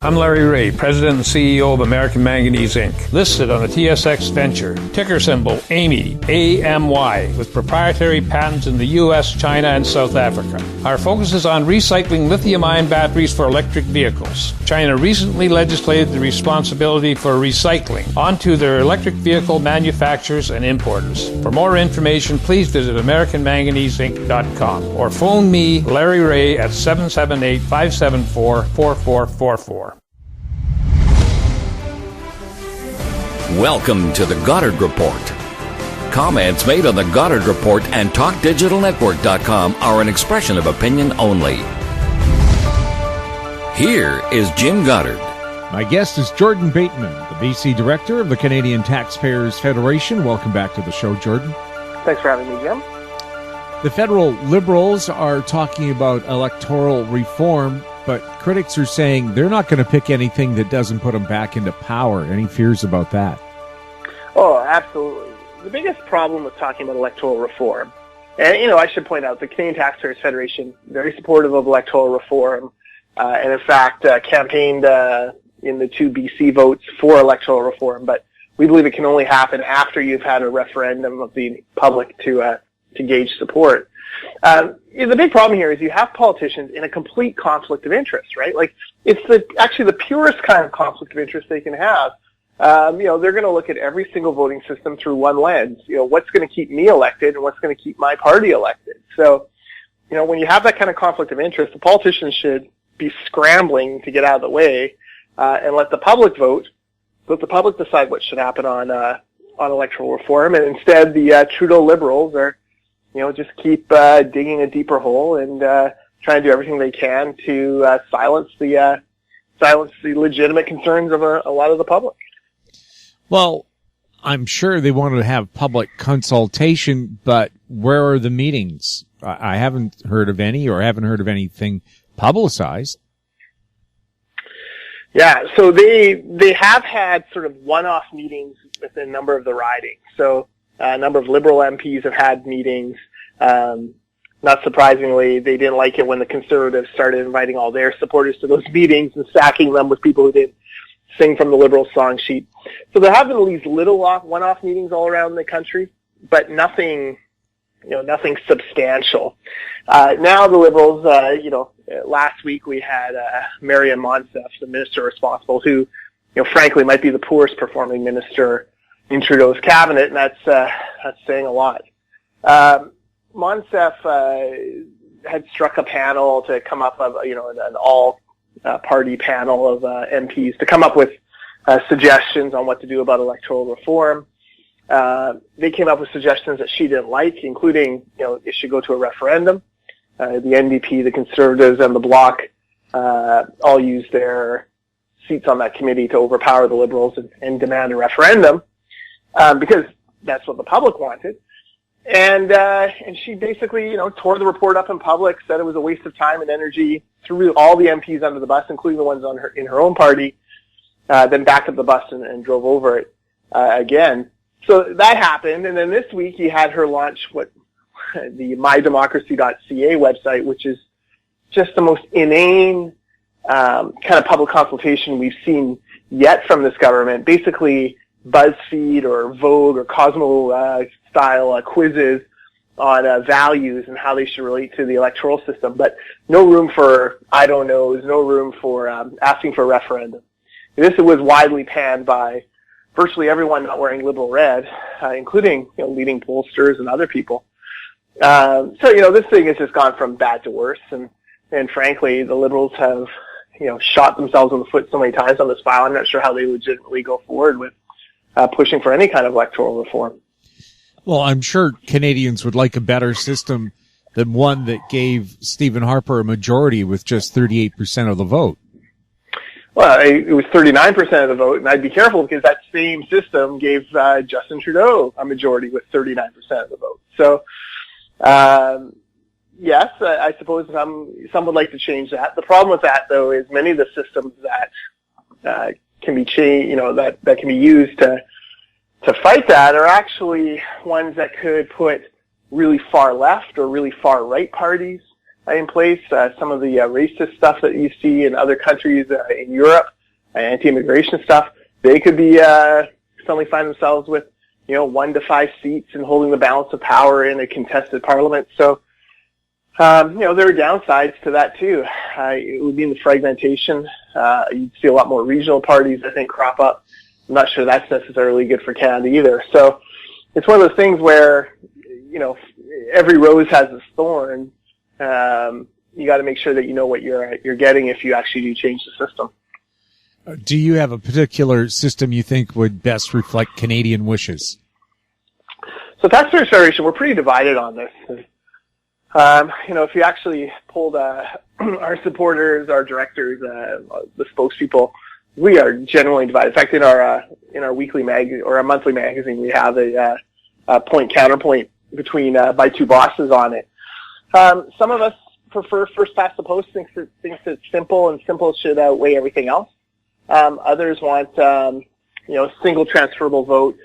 I'm Larry Ray, President and CEO of American Manganese Inc., listed on the TSX Venture, ticker symbol AMY, A-M-Y, with proprietary patents in the U.S., China, and South Africa. Our focus is on recycling lithium-ion batteries for electric vehicles. China recently legislated the responsibility for recycling onto their electric vehicle manufacturers and importers. For more information, please visit AmericanManganeseInc.com or phone me, Larry Ray, at 778-574-4444. Welcome to the Goddard Report. Comments made on the Goddard Report and TalkDigitalNetwork.com are an expression of opinion only. Here is Jim Goddard. My guest is Jordan Bateman, the BC Director of the Canadian Taxpayers Federation. Welcome back to the show, Jordan. Thanks for having me, Jim. The federal Liberals are talking about electoral reform, but critics are saying they're not going to pick anything that doesn't put them back into power. Any fears about that? Oh, absolutely. The biggest problem with talking about electoral reform, and, I should point out the Canadian Taxpayers Federation, very supportive of electoral reform, and in fact campaigned in the 2 BC votes for electoral reform, but we believe it can only happen after you've had a referendum of the public to gauge support. The big problem here is you have politicians in a complete conflict of interest, right? Like, it's actually the purest kind of conflict of interest they can have. They're going to look at every single voting system through one lens. What's going to keep me elected and what's going to keep my party elected. So, when you have that kind of conflict of interest, the politicians should be scrambling to get out of the way and let the public vote. Let the public decide what should happen on electoral reform. And instead, the Trudeau Liberals are, just keep digging a deeper hole and trying to do everything they can to silence the legitimate concerns of a lot of the public. Well, I'm sure they wanted to have public consultation, but where are the meetings? I haven't heard of any, or haven't heard of anything publicized. Yeah, so they have had sort of one-off meetings with a number of the ridings. So a number of Liberal MPs have had meetings. Not surprisingly, they didn't like it when the Conservatives started inviting all their supporters to those meetings and stacking them with people who didn't sing from the Liberal song sheet. So there have been these little one-off meetings all around the country, but nothing substantial. Now the Liberals, last week we had Marianne Monsef, the minister responsible, who, frankly might be the poorest performing minister in Trudeau's cabinet, and that's saying a lot. Monsef had struck a panel to come up with, an all-party panel of MPs to come up with suggestions on what to do about electoral reform. They came up with suggestions that she didn't like, including, it should go to a referendum. The NDP, the Conservatives, and the Bloc all used their seats on that committee to overpower the Liberals and demand a referendum, because that's what the public wanted. And she basically, tore the report up in public, said it was a waste of time and energy, threw all the MPs under the bus, including the ones in her own party, then backed up the bus and drove over it again. So that happened, and then this week he had her launch the mydemocracy.ca website, which is just the most inane kind of public consultation we've seen yet from this government. Basically, BuzzFeed or Vogue or Cosmo style quizzes on values and how they should relate to the electoral system, but no room for I don't knows, no room for asking for a referendum. This was widely panned by virtually everyone not wearing Liberal red, including leading pollsters and other people. So this thing has just gone from bad to worse, and frankly, the Liberals have shot themselves in the foot so many times on this file. I'm not sure how they legitimately go forward with pushing for any kind of electoral reform. Well, I'm sure Canadians would like a better system than one that gave Stephen Harper a majority with just 38% of the vote. Well, it was 39% of the vote, and I'd be careful because that same system gave Justin Trudeau a majority with 39% of the vote. So, yes, I suppose some would like to change that. The problem with that, though, is many of the systems that can be changed, that can be used to fight that are actually ones that could put really far left or really far right parties in place. Some of the racist stuff that you see in other countries in Europe anti-immigration stuff, they could be suddenly find themselves with 1 to 5 seats and holding the balance of power in a contested parliament. So there are downsides to that too. It would mean the fragmentation. You'd see a lot more regional parties, I think, crop up. I'm not sure that's necessarily good for Canada either. So it's one of those things where, every rose has its thorn. You got to make sure that you know what you're getting if you actually do change the system. Do you have a particular system you think would best reflect Canadian wishes? So taxpayer federation, we're pretty divided on this. If you actually polled our supporters, our directors, the spokespeople, we are generally divided. In fact, in our weekly or our monthly magazine, we have a point counterpoint between by two bosses on it. Some of us prefer first past the post, thinks it's simple and simple should outweigh everything else. Others want single transferable vote.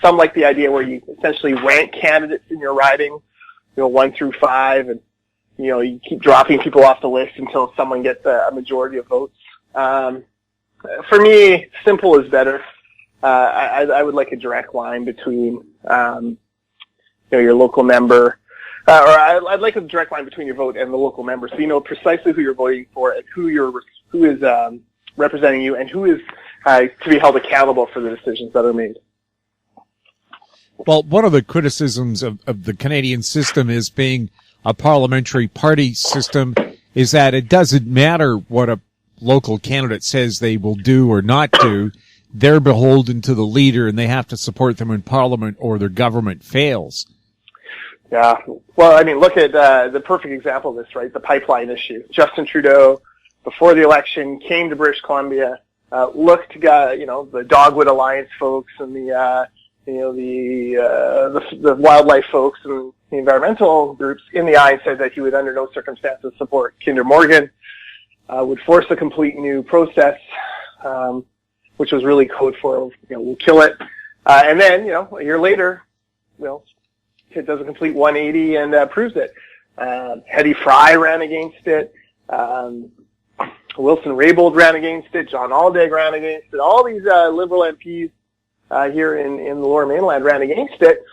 Some like the idea where you essentially rank candidates in your riding, 1 through 5, and you keep dropping people off the list until someone gets a majority of votes. For me, simple is better. I would like a direct line between your local member, or I'd like a direct line between your vote and the local member, so you know precisely who you're voting for and who is representing you and who is to be held accountable for the decisions that are made. Well, one of the criticisms of the Canadian system is being a parliamentary party system is that it doesn't matter what a local candidate says they will do or not do. They're beholden to the leader and they have to support them in parliament or their government fails. Yeah. Well, I mean, look at the perfect example of this, right? The pipeline issue. Justin Trudeau, before the election, came to British Columbia, looked the Dogwood Alliance folks and the wildlife folks and the environmental groups in the eye and said that he would under no circumstances support Kinder Morgan, would force a complete new process, which was really code for, we'll kill it. And then, a year later, it does a complete 180 and approves it. Hedy Fry ran against it. Wilson Raybould ran against it. John Aldag ran against it. All these Liberal MPs here in the Lower Mainland ran against it,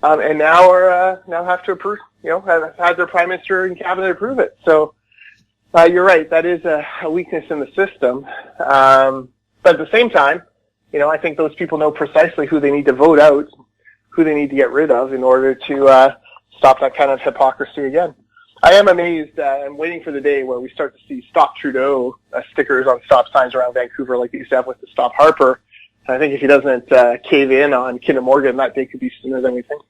and now have to approve. Have had their Prime Minister and Cabinet approve it. So you're right. That is a weakness in the system. But at the same time, I think those people know precisely who they need to vote out, who they need to get rid of in order to stop that kind of hypocrisy again. I am amazed. I'm waiting for the day where we start to see Stop Trudeau stickers on stop signs around Vancouver like they used to have with the Stop Harper. And I think if he doesn't cave in on Kinder Morgan, that day could be sooner than we think.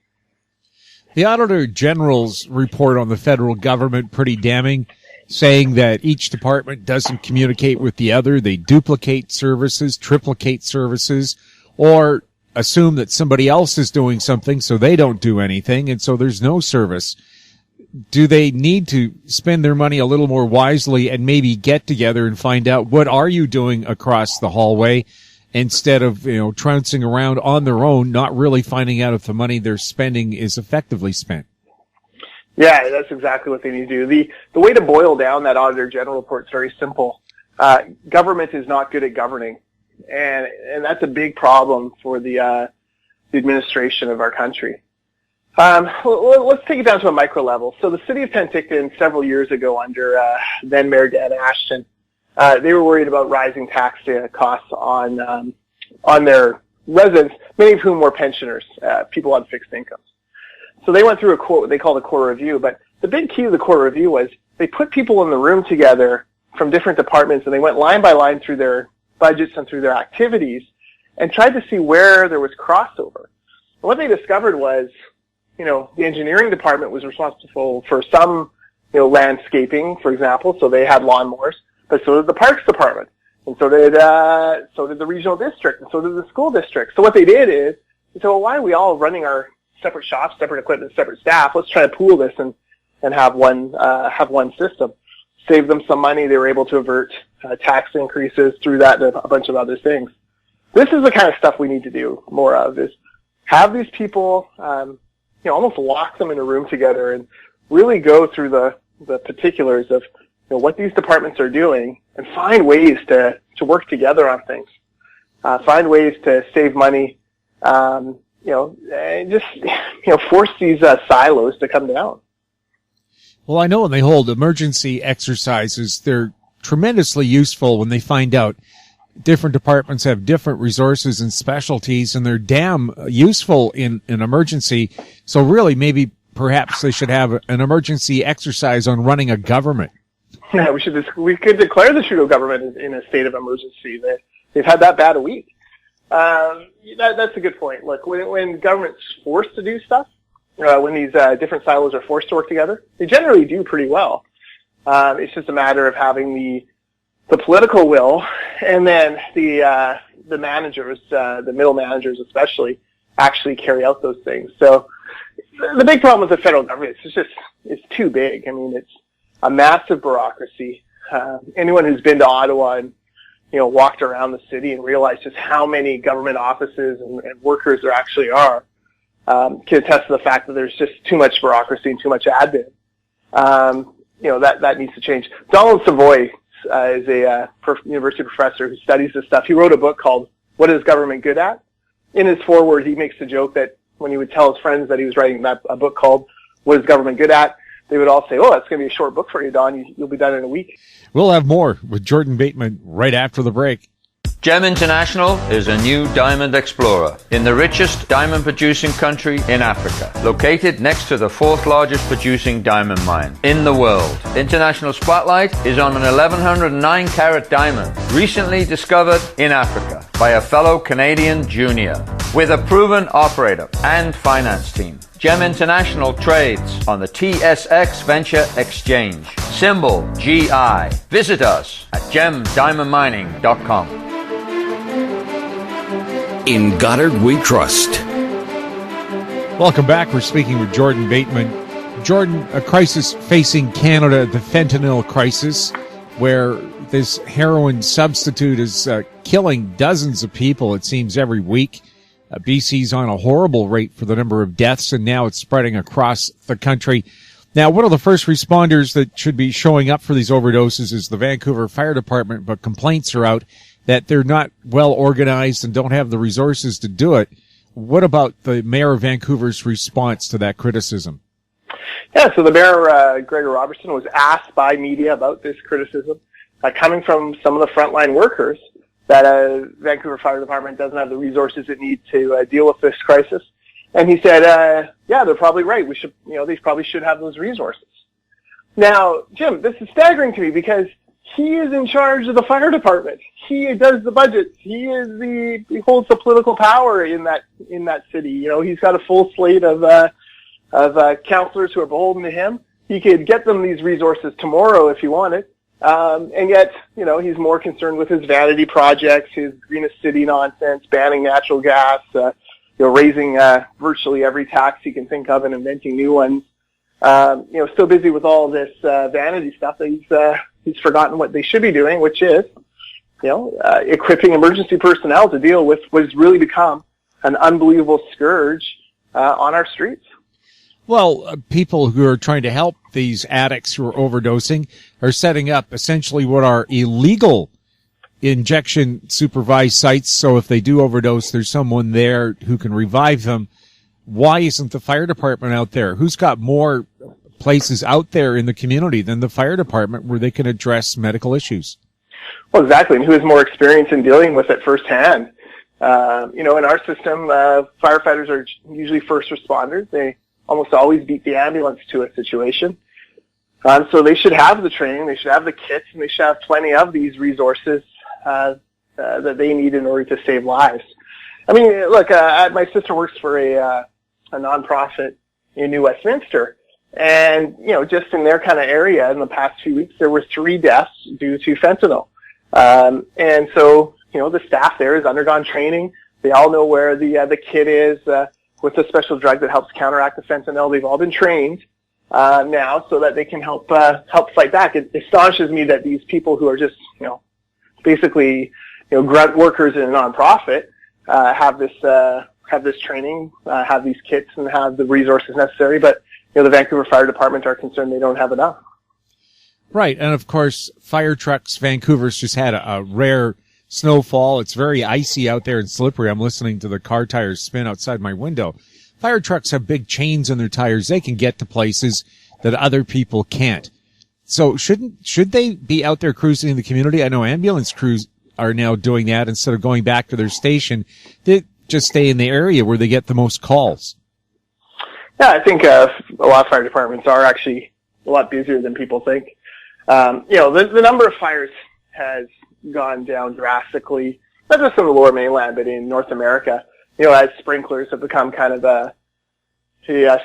The Auditor General's report on the federal government pretty damning, saying that each department doesn't communicate with the other. They duplicate services, triplicate services, or assume that somebody else is doing something so they don't do anything, and so there's no service. Do they need to spend their money a little more wisely and maybe get together and find out what are you doing across the hallway instead of, trouncing around on their own, not really finding out if the money they're spending is effectively spent? Yeah, that's exactly what they need to do. The way to boil down that Auditor General report is very simple. Government is not good at governing, and that's a big problem for the administration of our country. Let's take it down to a micro level. So the city of Penticton several years ago under then Mayor Dan Ashton, they were worried about rising tax costs on their residents, many of whom were pensioners, people on fixed incomes. So they went through what they called a core review, but the big key to the core review was they put people in the room together from different departments and they went line by line through their budgets and through their activities and tried to see where there was crossover. And what they discovered was, the engineering department was responsible for some, landscaping, for example, so they had lawnmowers, but so did the parks department, and so did the regional district, and so did the school district. So what they did is, they said, well, why are we all running our separate shops, separate equipment, separate staff? Let's try to pool this and have one system. Save them some money. They were able to avert tax increases through that and a bunch of other things. This is the kind of stuff we need to do more of, is have these people, almost lock them in a room together and really go through the particulars of, what these departments are doing and find ways to work together on things, find ways to save money, and just force these silos to come down. Well, I know when they hold emergency exercises, they're tremendously useful when they find out different departments have different resources and specialties, and they're damn useful in an emergency. So really, maybe perhaps they should have an emergency exercise on running a government. Yeah, we could declare the Trudeau government in a state of emergency. They've had that bad a week. That's a good point. Look, when government's forced to do stuff, when these different silos are forced to work together, they generally do pretty well. It's just a matter of having the political will, and then the managers, the middle managers especially, actually carry out those things. So the big problem with the federal government is it's too big. I mean, it's a massive bureaucracy. Anyone who's been to Ottawa and walked around the city and realized just how many government offices and workers there actually are can attest to the fact that there's just too much bureaucracy and too much admin. That needs to change. Donald Savoy is a university professor who studies this stuff. He wrote a book called "What is Government Good At?" In his foreword, he makes the joke that when he would tell his friends that he was writing a book called "What is Government Good At?" they would all say, "Oh, that's going to be a short book for you, Don. You'll be done in a week." We'll have more with Jordan Bateman right after the break. GEM International is a new diamond explorer in the richest diamond producing country in Africa, located next to the fourth largest producing diamond mine in the world. International Spotlight is on an 1109 carat diamond recently discovered in Africa by a fellow Canadian junior with a proven operator and finance team. GEM International trades on the TSX Venture Exchange, symbol GI. Visit us at gemdiamondmining.com. In Goddard we trust. Welcome back. We're speaking with Jordan Bateman. Jordan, a crisis facing Canada, the fentanyl crisis, where this heroin substitute is killing dozens of people, it seems, every week. BC's on a horrible rate for the number of deaths, and now it's spreading across the country. Now, one of the first responders that should be showing up for these overdoses is the Vancouver Fire Department, but complaints are out that they're not well organized and don't have the resources to do it. What about the Mayor of Vancouver's response to that criticism? Yeah, so the Mayor, Gregor Robertson, was asked by media about this criticism coming from some of the frontline workers that Vancouver Fire Department doesn't have the resources it needs to deal with this crisis. And he said, yeah, they're probably right. They probably should have those resources. Now, Jim, this is staggering to me because he is in charge of the fire department. He does the budget. He holds the political power in that city. He's got a full slate of counselors who are beholden to him. He could get them these resources tomorrow if he wanted. And yet, he's more concerned with his vanity projects, his greenest city nonsense, banning natural gas, raising virtually every tax he can think of and inventing new ones. Still busy with all this vanity stuff that he's forgotten what they should be doing, which is, equipping emergency personnel to deal with what has really become an unbelievable scourge on our streets. Well, people who are trying to help these addicts who are overdosing are setting up essentially what are illegal injection supervised sites. So if they do overdose, there's someone there who can revive them. Why isn't the fire department out there? Who's got more places out there in the community than the fire department where they can address medical issues? Well, exactly. And who has more experience in dealing with it firsthand? In our system, firefighters are usually first responders. They almost always beat the ambulance to a situation. So they should have the training, they should have the kits, and they should have plenty of these resources that they need in order to save lives. I mean, look, my sister works for a nonprofit in New Westminster, and, just in their kind of area in the past few weeks, there were 3 deaths due to fentanyl. And so, the staff there has undergone training. They all know where the kit is, with the special drug that helps counteract the fentanyl. They've all been trained now so that they can help fight back. It astonishes me that these people who are just basically grunt workers in a nonprofit have this training, have these kits, and have the resources necessary. But the Vancouver Fire Department are concerned they don't have enough. Right. And of course, fire trucks, Vancouver's just had a rare snowfall. It's very icy out there and slippery. I'm listening to the car tires spin outside my window. Fire trucks have big chains on their tires. They can get to places that other people can't. So should they be out there cruising in the community? I know ambulance crews are now doing that instead of going back to their station. They just stay in the area where they get the most calls. Yeah, I think a lot of fire departments are actually a lot busier than people think. The number of fires has gone down drastically, not just in the Lower Mainland, but in North America. As sprinklers have become kind of a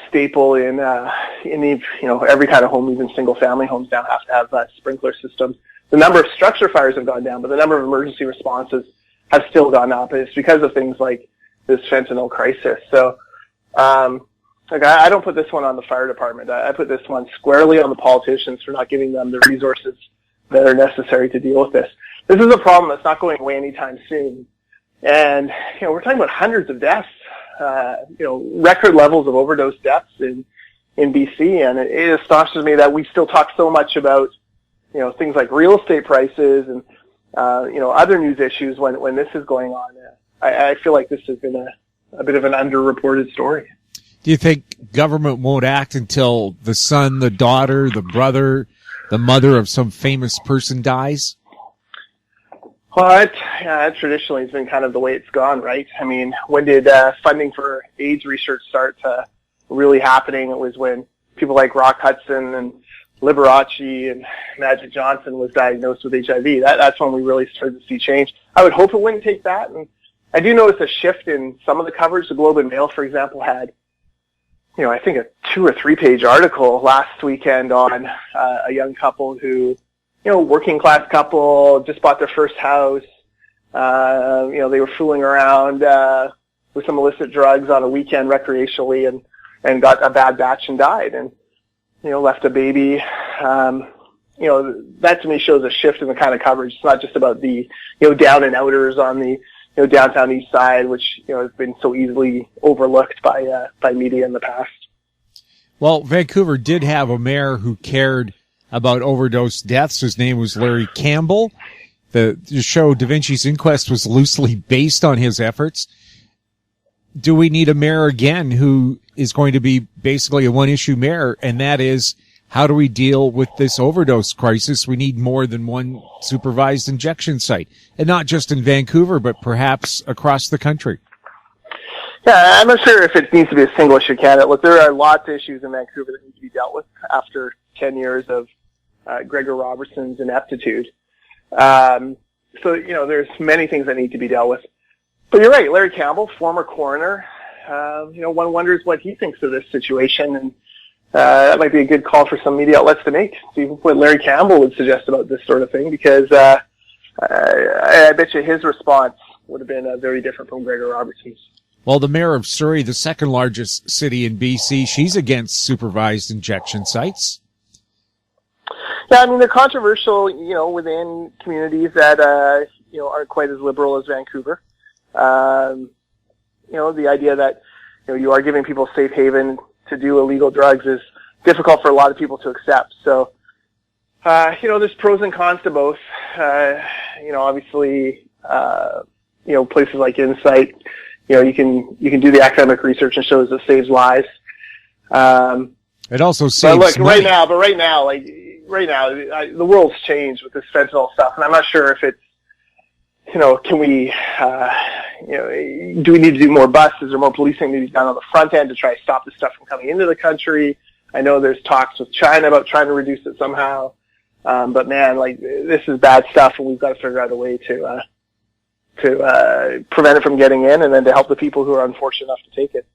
staple in every kind of home, even single-family homes now have to have sprinkler systems. The number of structure fires have gone down, but the number of emergency responses have still gone up. It's because of things like this fentanyl crisis. So, I don't put this one on the fire department. I put this one squarely on the politicians for not giving them the resources that are necessary to deal with this. This is a problem that's not going away anytime soon. And, we're talking about hundreds of deaths, record levels of overdose deaths in BC. And it astonishes me that we still talk so much about, things like real estate prices and, other news issues when this is going on. I feel like this has been a bit of an underreported story. Do you think government won't act until the son, the daughter, the brother, the mother of some famous person dies? Well, traditionally has been kind of the way it's gone, right? I mean, when did funding for AIDS research start really happening? It was when people like Rock Hudson and Liberace and Magic Johnson was diagnosed with HIV. That's when we really started to see change. I would hope it wouldn't take that. And I do notice a shift in some of the coverage. The Globe and Mail, for example, had I think a 2 or 3 page article last weekend on a young couple who, working class couple, just bought their first house. They were fooling around with some illicit drugs on a weekend recreationally and got a bad batch and died and, left a baby. That to me shows a shift in the kind of coverage. It's not just about the, down and outers on the, downtown east side, which, has been so easily overlooked by media in the past. Well, Vancouver did have a mayor who cared about overdose deaths. His name was Larry Campbell. The show Da Vinci's Inquest was loosely based on his efforts. Do we need a mayor again who is going to be basically a one-issue mayor, and that is, how do we deal with this overdose crisis? We need more than one supervised injection site, and not just in Vancouver, but perhaps across the country. Yeah, I'm not sure if it needs to be a single issue candidate. Look, there are lots of issues in Vancouver that need to be dealt with after 10 years of Gregor Robertson's ineptitude. There's many things that need to be dealt with. But you're right, Larry Campbell, former coroner, one wonders what he thinks of this situation, and that might be a good call for some media outlets to make. See what Larry Campbell would suggest about this sort of thing, because I bet you his response would have been very different from Gregor Robertson's. Well, the mayor of Surrey, the second largest city in BC, she's against supervised injection sites. Yeah, I mean, they're controversial, within communities that, aren't quite as liberal as Vancouver. The idea that, you are giving people safe haven to do illegal drugs is difficult for a lot of people to accept. So, there's pros and cons to both. Obviously, places like Insight, you can do the academic research and shows it saves lives. It also saves money. Right now, the world's changed with this fentanyl stuff, and I'm not sure if it's, can we, do we need to do more busts? Is there more policing to be done on the front end to try to stop this stuff from coming into the country? I know there's talks with China about trying to reduce it somehow. But man, this is bad stuff, and we've got to figure out a way to prevent it from getting in, and then to help the people who are unfortunate enough to take it.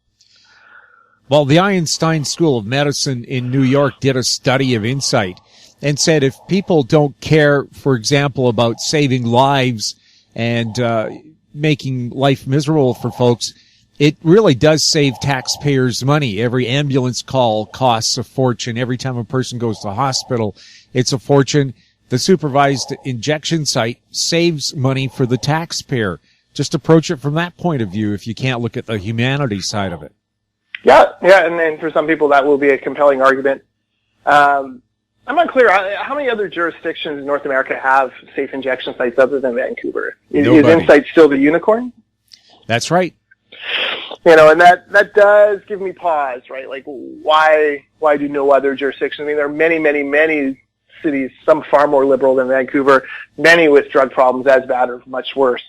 Well, the Einstein School of Medicine in New York did a study of Insight and said if people don't care, for example, about saving lives and making life miserable for folks, it really does save taxpayers money. Every ambulance call costs a fortune. Every time a person goes to the hospital, it's a fortune. The supervised injection site saves money for the taxpayer. Just approach it from that point of view if you can't look at the humanity side of it. Yeah, and for some people that will be a compelling argument. I'm unclear. How many other jurisdictions in North America have safe injection sites other than Vancouver? Is Insight still the unicorn? That's right. And that does give me pause, right? Like, why do no other jurisdictions? I mean, there are many, many, many cities, some far more liberal than Vancouver, many with drug problems as bad or much worse.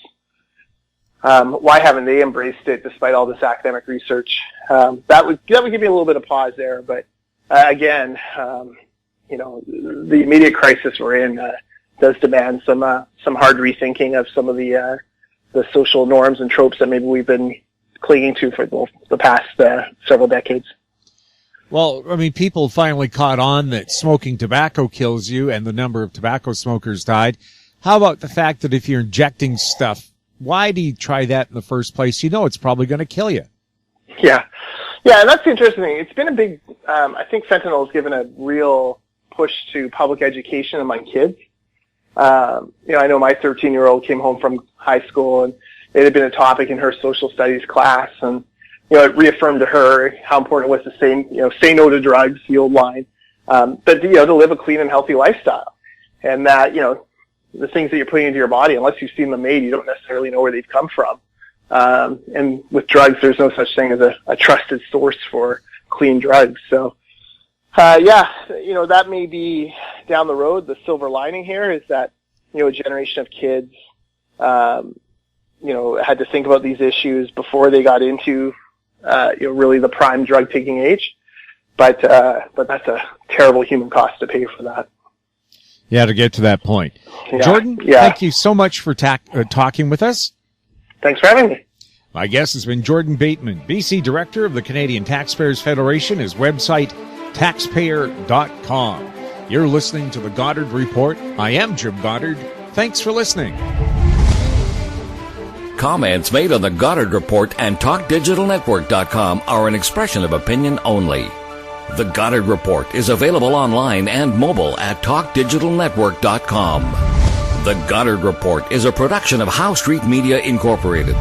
Why haven't they embraced it despite all this academic research? That would give me a little bit of pause there. But again, the immediate crisis we're in does demand some hard rethinking of some of the social norms and tropes that maybe we've been clinging to for the past several decades. Well, I mean, people finally caught on that smoking tobacco kills you, and the number of tobacco smokers died. How about the fact that if you're injecting stuff, why do you try that in the first place? You know it's probably going to kill you. Yeah, and that's the interesting thing. It's been a big, I think fentanyl has given a real push to public education among kids. I know my 13-year-old came home from high school, and it had been a topic in her social studies class, and it reaffirmed to her how important it was to say no to drugs, the old line, but to live a clean and healthy lifestyle, and that the things that you're putting into your body, unless you've seen them made, you don't necessarily know where they've come from. And with drugs, there's no such thing as a trusted source for clean drugs. So, that may be down the road. The silver lining here is that a generation of kids, had to think about these issues before they got into really the prime drug taking age. But that's a terrible human cost to pay for that. Yeah, to get to that point. Yeah, Jordan, thank you so much for talking with us. Thanks for having me. My guest has been Jordan Bateman, BC Director of the Canadian Taxpayers Federation. His website, taxpayer.com. You're listening to the Goddard Report. I am Jim Goddard. Thanks for listening. Comments made on the Goddard Report and TalkDigitalNetwork.com are an expression of opinion only. The Goddard Report is available online and mobile at TalkDigitalNetwork.com. The Goddard Report is a production of Howe Street Media Incorporated.